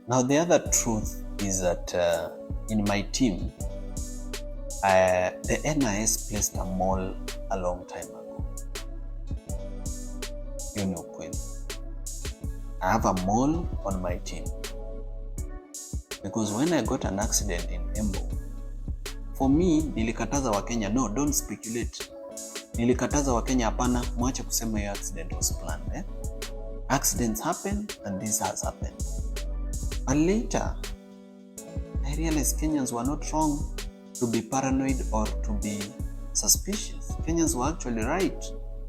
Now, the other truth is that in my team, the NIS placed a mall a long time ago. You know, Queen. I have a mall on my team. Because when I got an accident in Embu, for me, nilikataza Wakenya, no, don't speculate. Nilikataza Wakenya, hapana, mwache kusema your accident was planned. Accidents happen and this has happened. But later, I realized Kenyans were not wrong to be paranoid or to be suspicious. Kenyans were actually right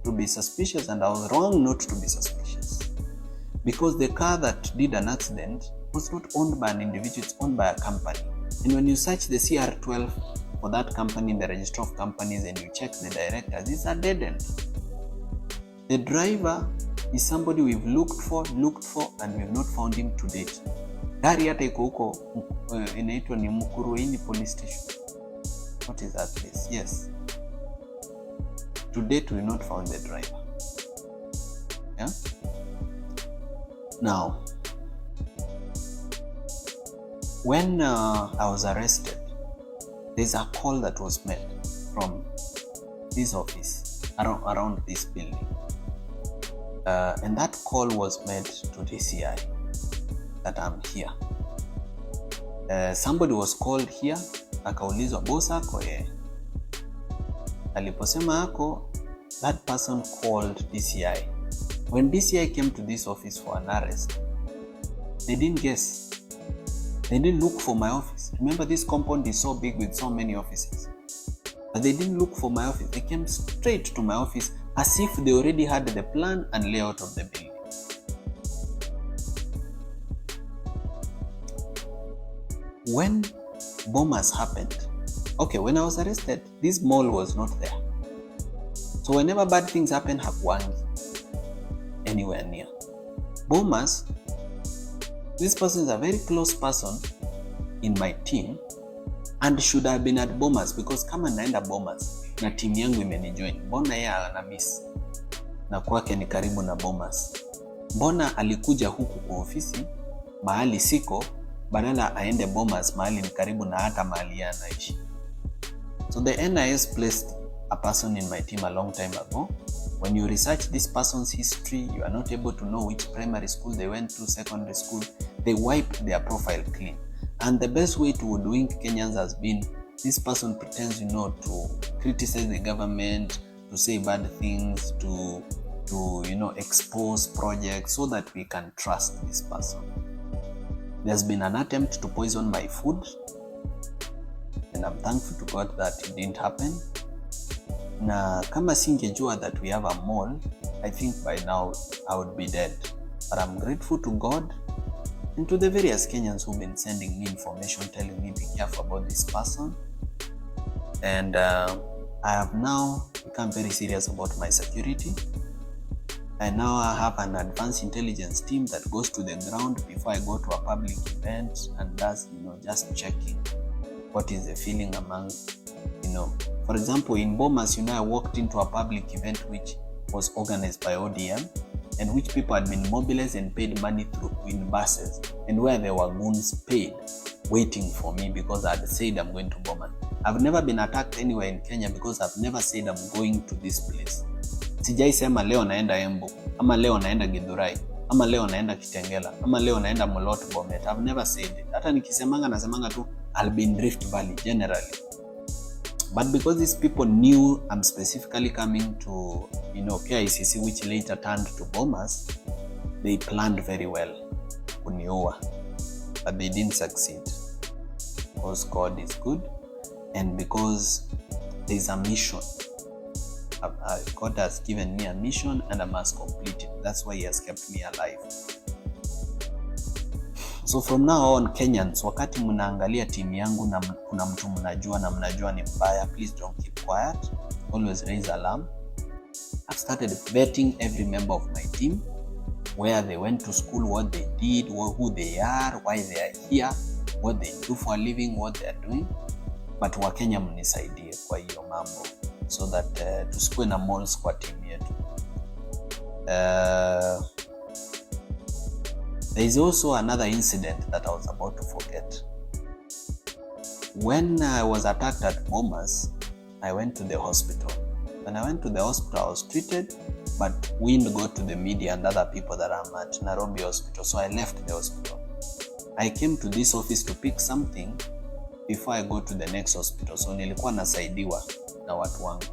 to be suspicious, and I was wrong not to be suspicious. Because the car that did an accident was not owned by an individual, it's owned by a company. And when you search the CR12 for that company in the register of companies and you check the directors, it's a dead end. The driver is somebody we've looked for, and we've not found him to date. Gari hata iko huko inaitwa ni Mukuruini police station. What is that place? Yes. To date, we not found the driver. Yeah? Now, when I was arrested, there's a call that was made from this office around this building. And that call was made to DCI that I'm here. Somebody was called here, akaulizwa boss ako aliposema ako, that person called DCI. When DCI came to this office for an arrest, they didn't guess. They didn't look for my office. Remember, this compound is so big with so many offices. But they didn't look for my office. They came straight to my office as if they already had the plan and layout of the building. When bombers happened, when I was arrested, this mall was not there. So whenever bad things happen, hakuangi anywhere near. Bombers, this person is a very close person in my team and should have been at Bombers, because kama naenda Bombers na team yangu imenijoin, mbona yeye ana miss na kwake ni karibu na Bombers? Mbona alikuja huku kwa ofisi mahali siko badala aende Bombers mahali ni karibu na hata mahali yeye anaishi? So the NIS placed a person in my team a long time ago. When you research this person's history, you are not able to know which primary school they went to, secondary school. They wiped their profile clean. And the best way to hoodwink Kenyans has been, this person pretends, to criticize the government, to say bad things, to expose projects so that we can trust this person. There's been an attempt to poison my food, and I'm thankful to God that it didn't happen. Na kama singejua that we have a mall, I think by now I would be dead. But I'm grateful to God and to the various Kenyans who've been sending me information, telling me be careful about this person. And I have now become very serious about my security. And now I have an advanced intelligence team that goes to the ground before I go to a public event and does, just checking what is the feeling among, For example, in Bomas, I walked into a public event which was organized by ODM and which people had been mobilized and paid money through in buses, and where there were goons paid waiting for me because I had said I'm going to Bomas. I've never been attacked anywhere in Kenya because I've never said I'm going to this place. Sijai sema leo naenda Embu, ama leo naenda Githurai, ama leo naenda Kitengela, ama leo naenda Molot Bomet. I've never said it. Hata nikisemanga nasemanga tu I'll be in Rift Valley generally. But because these people knew I'm specifically coming to, KICC, which later turned to Bomas, they planned very well kunioa, but they didn't succeed. Because God is good, and because there's a mission. God has given me a mission and I must complete it. That's why He has kept me alive. So from now on, Kenyans, wakati mnaangalia timu yangu na kuna mtu mnajua na mnajua ni mbaya, please don't keep quiet. Always raise alarm. I've started vetting every member of my team, where they went to school, what they did, who they are, why they are here, what they do for a living, what they are doing. But Wakenya mnisaidie kwa hiyo mambo, so that tusikue na malls kwa timu yetu. There is also another incident that I was about to forget. When I was attacked at Bomas, I went to the hospital. When I went to the hospital, I was treated, but wind got to the media and other people that I'm at Nairobi hospital, so I left the hospital. I came to this office to pick something before I go to the next hospital, so nilikuwa nasaidiwa na watu wangu.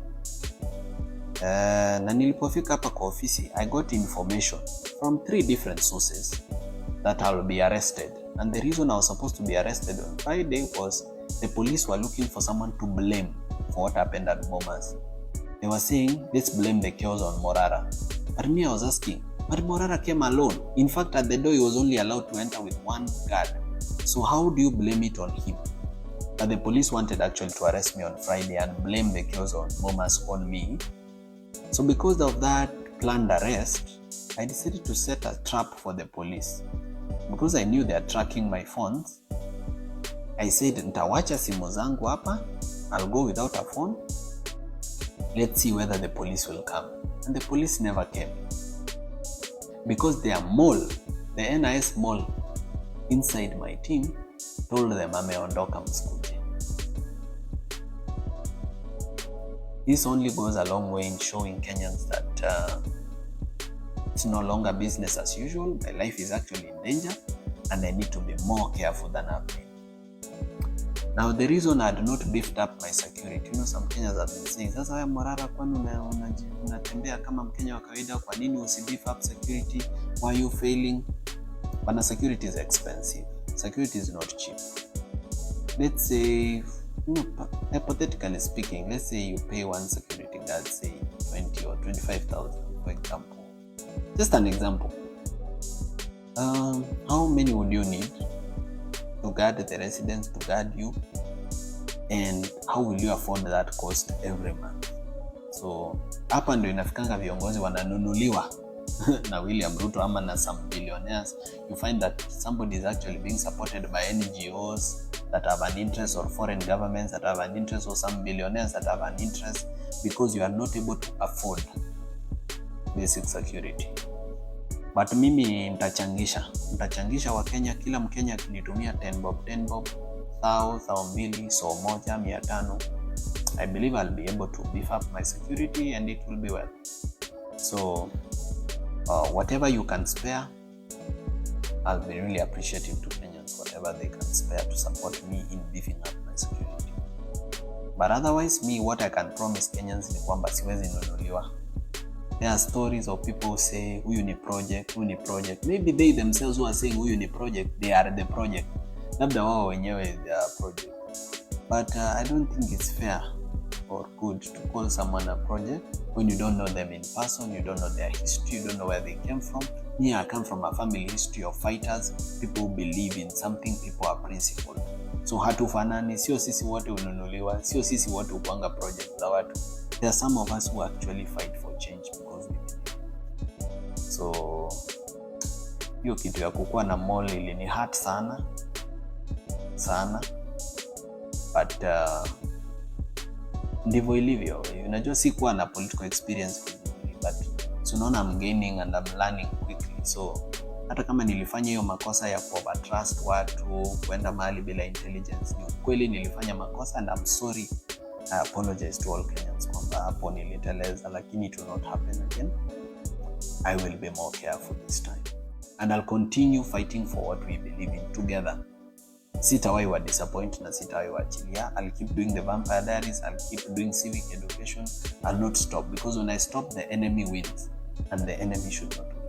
Na nilipofika hapa kwa ofisi, I got information from 3 different sources that I'll be arrested. And the reason I was supposed to be arrested on Friday was the police were looking for someone to blame for what happened at Bomas. They were saying, let's blame the chaos on Morara. But me, I was asking, but Morara came alone. In fact, at the door, he was only allowed to enter with 1 guard. So how do you blame it on him? But the police wanted actually to arrest me on Friday and blame the chaos on Bomas on me. So because of that planned arrest, I decided to set a trap for the police. Because I knew they are tracking my phones, I said, nitawacha simu zangu hapa, I'll go without a phone. Let's see whether the police will come. And the police never came. Because their mall, the NIS mall inside my team, told them ameondoka msikuje. This only goes a long way in showing Kenyans that it's no longer business as usual. My life is actually in danger and I need to be more careful than I've been. Now, the reason I had not beefed up my security, some Kenyans have been saying, sasa wewe Morara, kwani unatembea kama Mkenya wa kawaida, kwa nini usibeef up security? Why are you failing? But security is expensive. Security is not cheap. Let's say, hypothetically speaking, let's say you pay one security guard, say 20 or 25,000, for example. Just an example. How many would you need to guard the residents, to guard you, and how will you afford that cost every month? So hapa ndio inafikanga viongozi wananunuliwa na William Ruto ama na some billionaires. You find that somebody is actually being supported by NGOs that have an interest, or foreign governments that have an interest, or some billionaires that have an interest, because you are not able to afford basic security. But mimi nitachangisha wa Kenya, kila Mkenya akinitumia 10 bob, 1,000, so moja, 500. I believe I'll be able to beef up my security and it will be well. So whatever you can spare, I'll be really appreciative to Kenyans, whatever they can spare to support me in beefing up my security. But otherwise, me, what I can promise Kenyans ni kwamba siwezi nunuliwa. There are stories of people who say, huyu ni project. Maybe they themselves who are saying huyu ni project, they are the project. Labda wao wenyewe they are project. But I don't think it's fair or good to call someone a project when you don't know them in person, you don't know their history, you don't know where they came from. Me, I come from a family history of fighters, people who believe in something, people are principled. So hatufanani, sio sisi wote ununuliwa, sio sisi wote upanga project za watu. There are some of us who actually fight for change because we believe. So hiyo kitu ya kukua na mall ilini hurt sana. But ndivyo ilivyo. Unajua si kuwa na political experience but so unaona I'm gaining and I'm learning quickly. So hata kama nilifanya hiyo makosa ya overtrust watu, kwenda mahali bila intelligence, ni kweli nilifanya makosa and I'm sorry. I apologize to all Kenyans kwamba hapo niliteleza, lakini it will not happen again. I will be more careful this time. And I'll continue fighting for what we believe in together. Sitawahi wa disappoint na sitawahi wa achilia. I'll keep doing the Vampire Diaries. I'll keep doing civic education. I'll not stop, because when I stop, the enemy wins. And the enemy should not win.